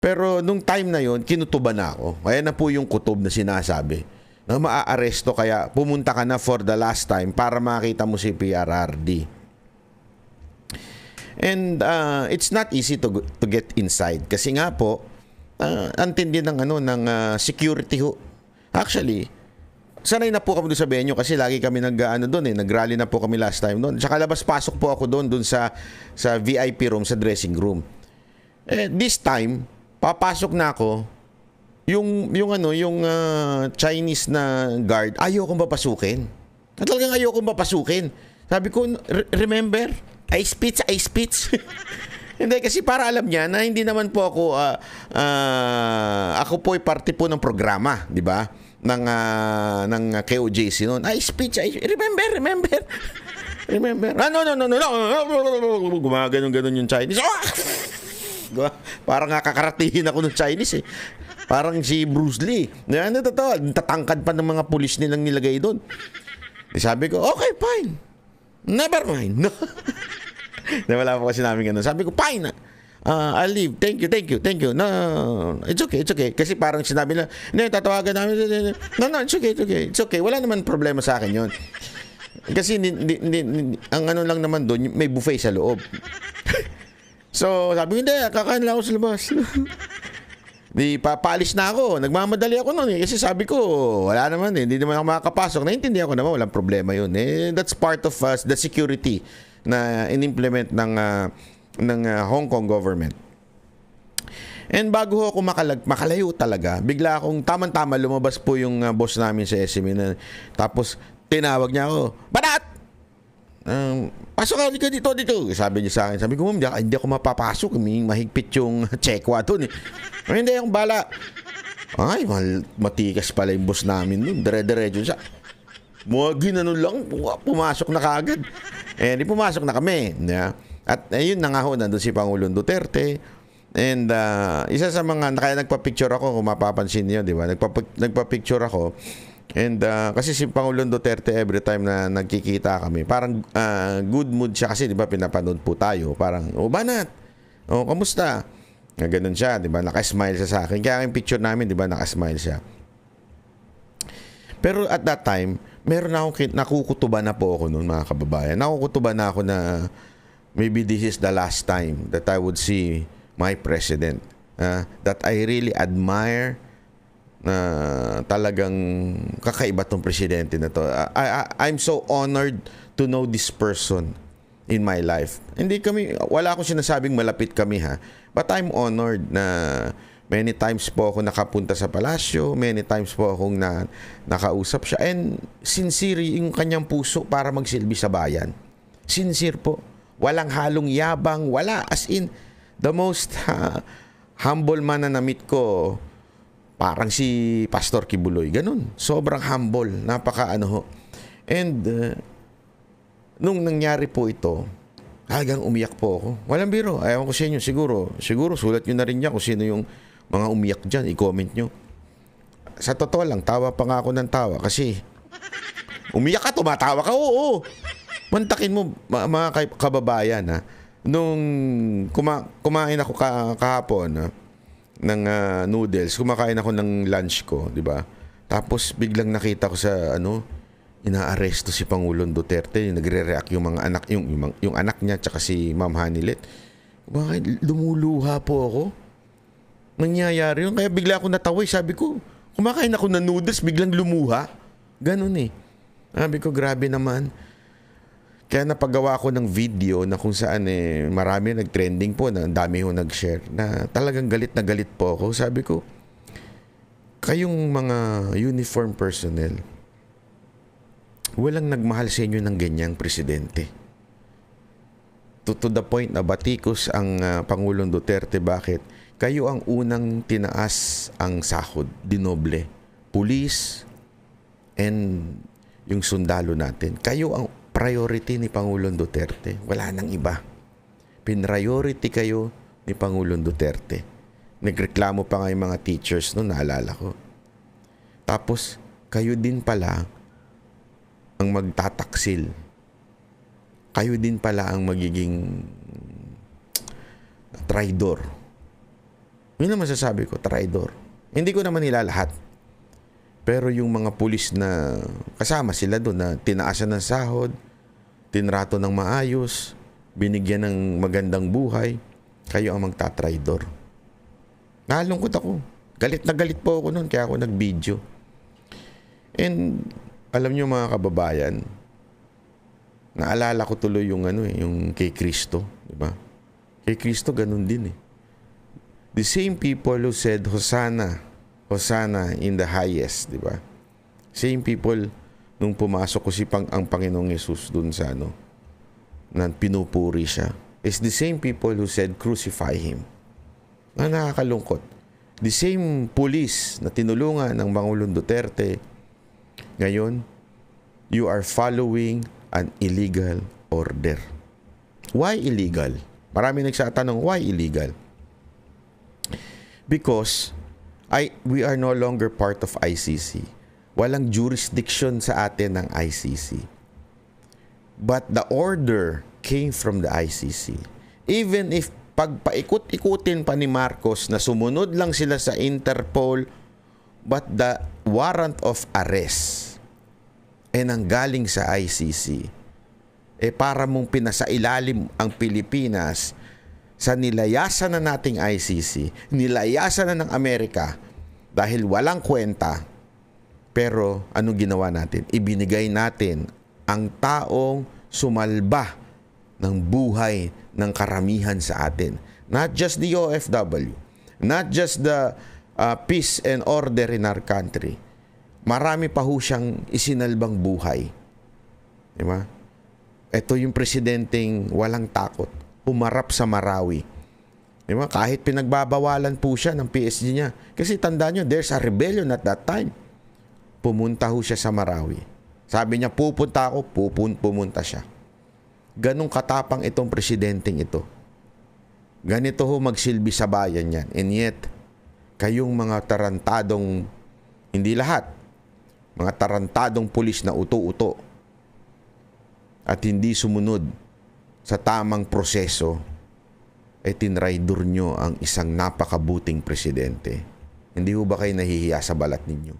Pero nung time na yon, kinutuban na ako. Kaya na po yung kutob na sinasabi na maaaresto, kaya pumunta ka na for the last time para makita mo si PRRD. And it's not easy to get inside kasi nga po antindi ng security ho. Actually, sanay na po kami doon sa venue kasi lagi kami nagrally na po kami last time doon. Tsaka labas-pasok po ako doon sa VIP room, sa dressing room. This time, papasok na ako, yung Chinese na guard, ayokong papasukin. At talagang ayokong papasukin. Sabi ko, remember? I speech. Hindi, kasi para alam niya na hindi naman po ako, ako po ay parte po ng programa, di ba? Ng KOJC noon. I speech. Remember? No. Gumaganon yung Chinese. Parang kakaratiin ako ng Chinese eh. Parang si Bruce Lee. Tatangkad pa ng mga pulis nilang nilagay doon. Sabi ko, okay, fine. Never mind. Wala po kasi namin ganun. Sabi ko, fine. I'll leave. Thank you. No, it's okay. Kasi parang sinabi na, tatawagan namin. No, it's okay. Wala naman problema sa akin yun. Kasi ang lang naman doon, may buffet sa loob. So, sabi ko, hindi, kakain lang ako sa labas. Di papalis na ako. Nagmamadali ako noon kasi sabi ko, wala naman hindi naman ako makakapasok. Naintindihan ko naman, walang problema yun. That's part of the security na in-implement ng Hong Kong government. And bago ako makalayo talaga, bigla akong tamang-tama lumabas po yung boss namin sa SME. Tapos, tinawag niya ako, Banat! Pasok ka dito. Sabi niya sa akin. Sabi ko, hindi ako mapapasok. Mahigpit yung tsekwa doon. Hindi akong bala. Ay, matikas pala yung boss namin doon. Dire-diretso siya. Ginano lang. Pumasok na kaagad. Di pumasok na kami. Yeah. At ayun na nga ho, nandun si Pangulong Duterte. And isa sa mga, kaya nagpa-picture ako, kung mapapansin niyo, di ba? Nagpa-picture ako. And kasi si Pangulong Duterte, every time na nagkikita kami, parang good mood siya kasi, di ba, pinapanood po tayo. Parang, Banat, kamusta? Ganun siya, di ba, nakasmile siya sa akin. Kaya yung picture namin, di ba, nakasmile siya. Pero at that time, meron na akong nakukutuban na po ako noon, mga kababayan. Nakukutuban na ako na maybe this is the last time that I would see my president. That I really admire, na talagang kakaiba tong presidente na to. I'm so honored to know this person in my life. Wala akong sinasabing malapit kami ha, but I'm honored na many times po ako nakapunta sa palasyo, many times po akong nakausap siya, and sincere yung kanyang puso para magsilbi sa bayan. Sincere po. Walang halong yabang, wala. As in, the most humble man na na-meet ko, parang si Pastor Kibuloy. Ganun. Sobrang humble. Napaka. And, nung nangyari po ito, talagang umiyak po ako. Walang biro. Ayaw ko sa inyo. Siguro, sulat nyo na rin niya kung sino yung mga umiyak dyan. I-comment nyo. Sa totoo lang, tawa pa nga ako ng tawa. Kasi, umiyak ka, tumatawa ka. Oo. Mantakin mo, mga kababayan, ha. Nung kumain ako kahapon, ng noodles, kumakain ako ng lunch ko, di ba? Tapos biglang nakita ko sa inaaresto si Pangulong Duterte, nagre-react yung mga anak, yung anak niya tsaka si Ma'am Hanilet. Bakit lumuluha po ako? Nangyayari yun. Kaya bigla ako natawa, sabi ko, kumakain ako ng noodles, biglang lumuha. Ganun eh. Sabi ko, grabe naman. Kaya napagawa ko ng video na kung saan marami nag-trending po, na dami ho nag-share, na talagang galit na galit po ako. Sabi ko, kayong mga uniform personnel, walang nagmahal sa inyo ng ganyang presidente. To the point na batikos ang Pangulong Duterte. Bakit? Kayo ang unang tinaas ang sahod, dinoble. Police and yung sundalo natin. Kayo ang priority ni Pangulong Duterte. Wala nang iba. Priority kayo ni Pangulong Duterte. Nagreklamo pa nga yung mga teachers noon, naalala ko. Tapos, kayo din pala ang magtataksil. Kayo din pala ang magiging traidor. Yun ang masasabi ko, traidor. Hindi ko naman nila lahat. Pero yung mga pulis na kasama sila doon na tinaasan ng sahod, tinrato ng maayos, binigyan ng magandang buhay, kayo ang magtatraidor. Nalungkot ako. Galit na galit po ako noon kaya ako nag-video. And alam niyo mga kababayan, naalala ko tuloy yung yung kay Kristo, di ba? Kay Kristo ganun din eh. The same people who said Hosanna, Hosanna in the highest, di ba? Same people nung pumasok ko ang Panginoong Yesus dun sa na pinupuri siya. It's the same people who said crucify him. Nakakalungkot. The same police na tinulungan ng Pangulong Duterte, ngayon, you are following an illegal order. Why illegal? Marami nagsatanong, why illegal? Because we are no longer part of ICC. Walang jurisdiction sa atin ng ICC. But the order came from the ICC. Even if pagpaikot-ikutin pa ni Marcos na sumunod lang sila sa Interpol, but the warrant of arrest ay nanggaling sa ICC, para mong pinasailalim ang Pilipinas sa nilayasan na nating ICC, nilayasan na ng Amerika dahil walang kwenta. Pero anong ginawa natin? Ibinigay natin ang taong sumalba ng buhay ng karamihan sa atin. Not just the OFW, not just the peace and order in our country. Marami pa ho siyang isinalbang buhay. Diba? Ito yung presidenteng walang takot, umarap sa Marawi. Diba? Kahit pinagbabawalan po siya ng PSG niya. Kasi tandaan nyo, there's a rebellion at that time. Pumunta ho siya sa Marawi. Sabi niya, pupunta ako, pumunta siya. Ganong katapang itong presidenteng ito. Ganito ho magsilbi sa bayan yan. And yet, kayong mga tarantadong, hindi lahat, mga tarantadong pulis na uto-uto at hindi sumunod sa tamang proseso, tinraidor nyo ang isang napakabuting presidente. Hindi ho ba kayo nahihiya sa balat ninyo?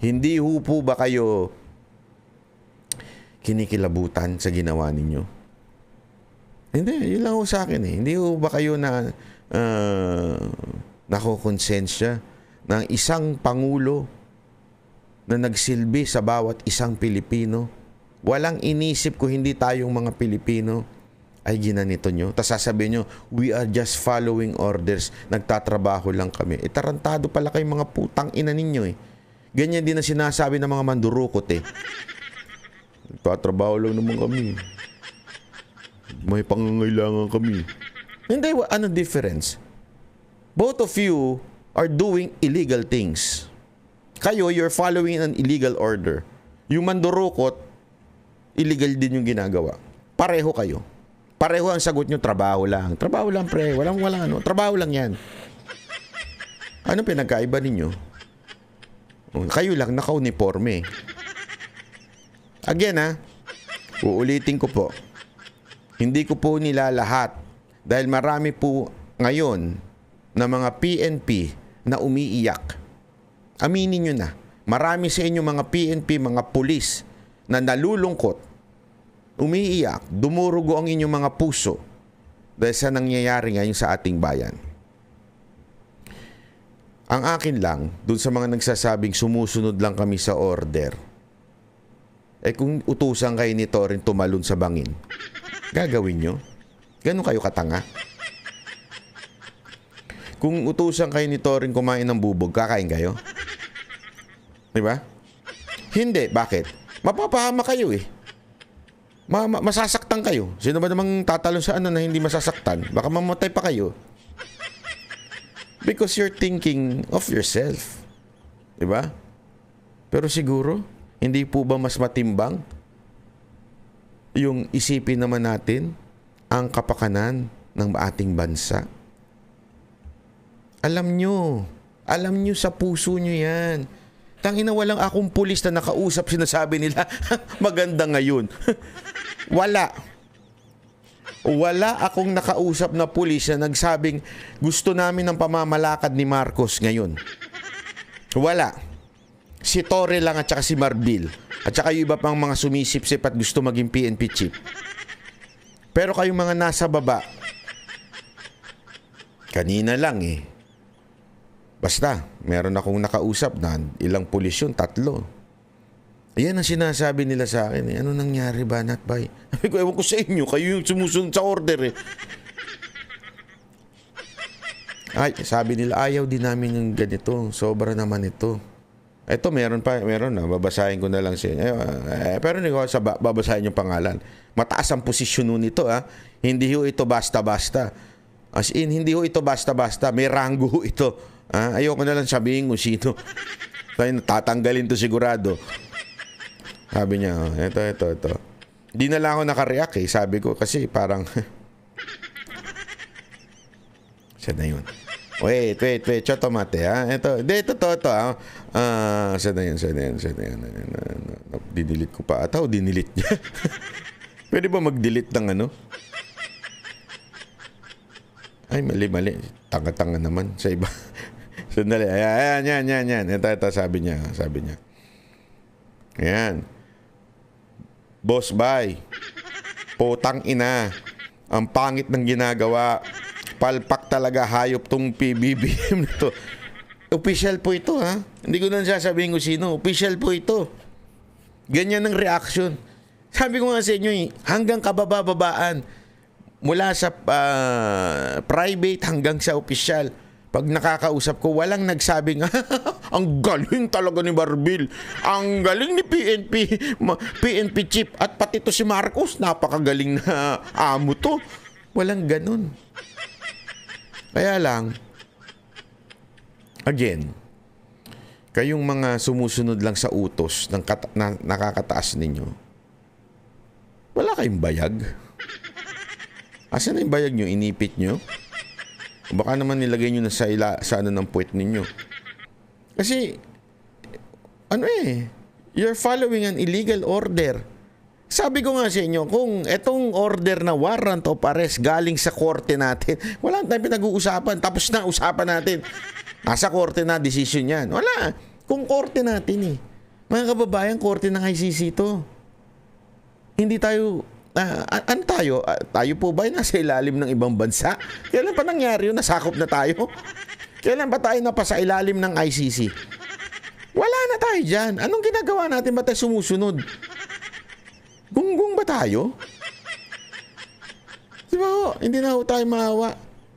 Hindi ho po ba kayo kinikilabutan sa ginawa ninyo? Hindi, yun lang ho sa akin eh. Hindi ho ba kayo na nakokonsensya ng isang pangulo na nagsilbi sa bawat isang Pilipino? Walang inisip ko hindi tayong mga Pilipino ay ginanito nyo. Tapos sasabihin nyo, we are just following orders. Nagtatrabaho lang kami. Tarantado pala kayong mga putang ina ninyo eh. Ganyan din ang sinasabi ng mga mandurukot eh. Nagtatrabaho lang naman kami. May pangangailangan kami. Hindi, ano difference? Both of you are doing illegal things. Kayo, you're following an illegal order. Yung mandurukot, illegal din yung ginagawa. Pareho kayo. Pareho ang sagot nyo, trabaho lang. Trabaho lang, pre. Walang ano. Trabaho lang yan. Ano pinagkaiba ninyo? Kayo lang naka-uniforme. Again, uulitin ko po. Hindi ko po nila lahat. Dahil marami po ngayon na mga PNP na umiiyak. Aminin nyo na. Marami sa inyo mga PNP, mga pulis na nalulungkot, umiiyak, dumurugo ang inyong mga puso dahil sa nangyayari ngayon sa ating bayan. Ang akin lang, dun sa mga nagsasabing sumusunod lang kami sa order, kung utusan kayo nito rin tumalon sa bangin, gagawin nyo? Ganun kayo katanga? Kung utusan kayo nito rin kumain ng bubog, kakain kayo? Diba? Hindi. Bakit? Mapapahama kayo eh. Masasaktan kayo. Sino ba namang tatalon sa na hindi masasaktan? Baka mamatay pa kayo. Because you're thinking of yourself. Diba? Pero siguro, hindi po ba mas matimbang yung isipin naman natin ang kapakanan ng ating bansa? Alam nyo sa puso nyo yan. Tangina, walang akong pulis na nakausap, sinasabi nila, maganda ngayon. Wala. Wala akong nakausap na pulis na nagsabing gusto namin ng pamamalakad ni Marcos ngayon. Wala. Si Torre lang at saka si Marbil. At saka yung iba pang mga sumisip-sip at gusto maging PNP chief. Pero kayong mga nasa baba, kanina lang basta, meron akong nakausap na ilang pulis yun, 3. Ayan ang sinasabi nila sa akin. Ano nangyari, Banat Bay? Sabi ko, ewan ko sa inyo. Kayo yung sumusunod sa order Ay, sabi nila, ayaw din namin yung ganito. Sobra naman ito. Ito, meron na. Babasahin ko na lang siya. Pero hindi ko babasahin yung pangalan. Mataas ang posisyon nun ito, Hindi ho ito basta-basta. As in, hindi ho ito basta-basta. May ranggo ho ito. Ayoko na lang sabihin kung sino. Tatanggalin to sigurado. Sabi niya, ito. Di na lang ako nakareact Sabi ko, kasi parang... Siya na yun. Wait. Choto mate, Ito, siya na yun. Dinilit ko pa. Ata o dinilit niya? Pwede ba mag-delete ng ano? Ay, mali. Tanga-tanga naman sa iba. Sandali. Ayan. Ito, sabi niya. Ayan. Boss Bay, potang ina. Ang pangit ng ginagawa. Palpak talaga, hayop tong PBBM na to. Official po ito, Hindi ko na sasabihin kung sino. Official po ito. Ganyan ang reaction. Sabi ko nga sa inyo, hanggang kabababaan. Mula sa private hanggang sa official. Pag nakakausap ko, walang nagsabing, ang galing talaga ni Marbil. Ang galing ni PNP chief. At pati to si Marcos, napakagaling na amo to. Walang ganun. Kaya lang, again, kayong mga sumusunod lang sa utos ng nakakataas ninyo, wala kayong bayag. Asan na yung bayag nyo? Inipit nyo? Baka naman nilagay nyo na sa ano ng puwet ninyo. Kasi, you're following an illegal order. Sabi ko nga sa inyo, kung etong order na warrant of arrest galing sa korte natin, wala tayong pinag-uusapan. Tapos na usapan natin. Nasa korte na, decision yan. Wala. Kung korte natin Mga kababayan, korte ng ICC to. Hindi tayo... ano tayo? Tayo po ba nasa ilalim ng ibang bansa? Kailan pa nangyari yun? Nasakop na tayo? Kailan ba tayo napasa ilalim ng ICC? Wala na tayo dyan. Anong ginagawa natin? Ba't tayo sumusunod? Gunggong ba tayo? Di ba ho? Hindi na ho tayo maawa.